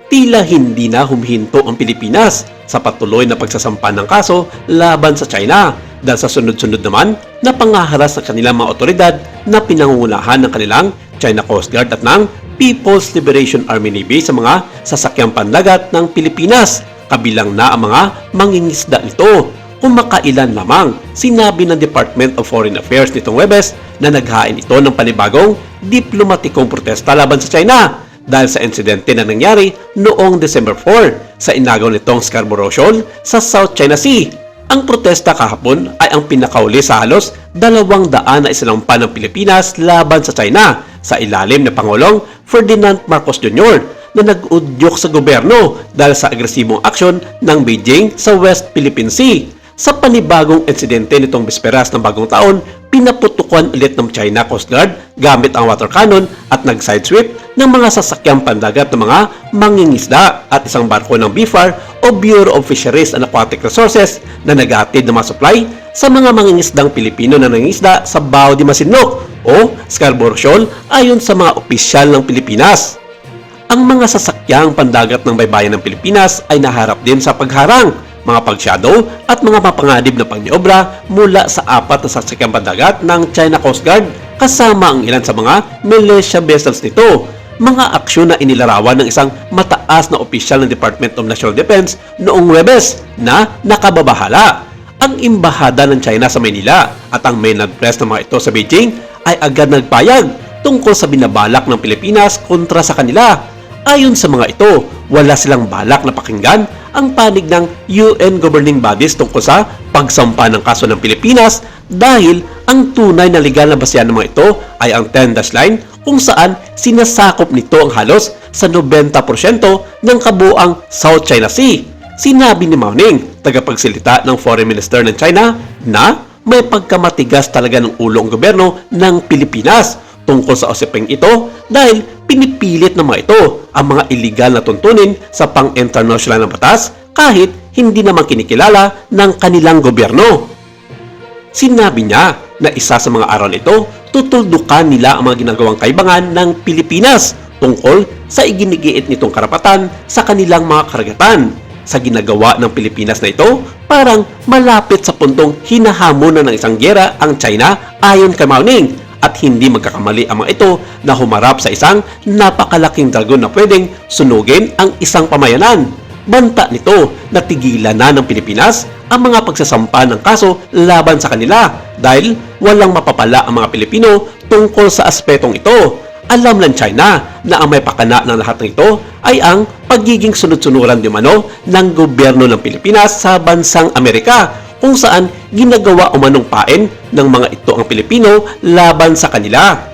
tila hindi na humihinto ang Pilipinas sa patuloy na pagsasampa ng kaso laban sa China dahil sa sunod-sunod naman na pangaharas ng kanilang mga otoridad na pinangungunahan ng kanilang China Coast Guard at ng People's Liberation Army Navy sa mga sasakyang pandagat ng Pilipinas, kabilang na ang mga mangingisda nito. Kumakailan lamang, sinabi ng Department of Foreign Affairs nitong Huwebes na naghain ito ng panibagong diplomatikong protesta laban sa China dahil sa insidente na nangyari noong December 4 sa inagaw nitong Scarborough Shoal sa South China Sea. Ang protesta kahapon ay ang pinakauli sa halos 200 na isinampa ng Pilipinas laban sa China sa ilalim ni Pangulong Ferdinand Marcos Jr. na nag-udyok sa gobyerno dahil sa agresibong aksyon ng Beijing sa West Philippine Sea. Sa panibagong insidente nitong bisperas ng bagong taon, pinaputukan ulit ng China Coast Guard gamit ang water cannon at nag-sidesweep ng mga sasakyang pandagat ng mga mangingisda at isang barko ng BFAR o Bureau of Fisheries and Aquatic Resources na nag-aatid ng mga supply sa mga mangingisdang Pilipino na nangingisda sa Bao de Masinloc o Scarborough Shoal ayon sa mga opisyal ng Pilipinas. Ang mga sasakyang pandagat ng baybayin ng Pilipinas ay naharap din sa pagharang, mga pag-shadow at mga mapanganib na pagniobra mula sa 4 na sasakyang pandagat ng China Coast Guard kasama ang ilan sa mga militia vessels nito. Mga aksyon na inilarawan ng isang mataas na opisyal ng Department of National Defense noong Huwebes na nakababahala. Ang Embahada ng China sa Manila at ang main press ng mga ito sa Beijing ay agad nagpayag tungkol sa binabalak ng Pilipinas kontra sa kanila. Ayon sa mga ito, wala silang balak na pakinggan ang panig ng UN governing bodies tungkol sa pagsampa ng kaso ng Pilipinas dahil ang tunay na legal na basehan ng mga ito ay ang 10-dash line kung saan sinasakop nito ang halos sa 90% ng kabuuang South China Sea. Sinabi ni Mao Ning, tagapagsalita ng Foreign Minister ng China, na may pagkamatigas talaga ng ulo ang gobyerno ng Pilipinas tungkol sa usaping ito dahil pinipilit ng mga ito ang mga iligal na tuntunin sa pang-international na batas kahit hindi naman kinikilala ng kanilang gobyerno. Sinabi niya na isa sa mga araw nito, tutuldukan nila ang mga ginagawang kaibangan ng Pilipinas tungkol sa iginigiit nitong karapatan sa kanilang mga karagatan. Sa ginagawa ng Pilipinas na ito, parang malapit sa puntong hinahamonan ng isang giyera ang China ayon kay Mao Ning. At hindi magkakamali ang mga ito na humarap sa isang napakalaking dragon na pwedeng sunugin ang isang pamayanan. Banta nito na tigilan na ng Pilipinas ang mga pagsasampa ng kaso laban sa kanila dahil walang mapapala ang mga Pilipino tungkol sa aspetong ito. Alam ng China na ang may pakana ng lahat ng ito ay ang pagiging sunod-sunuran di umano ng gobyerno ng Pilipinas sa bansang Amerika, kung saan ginagawa umanong pain ng mga ito ang Pilipino laban sa kanila.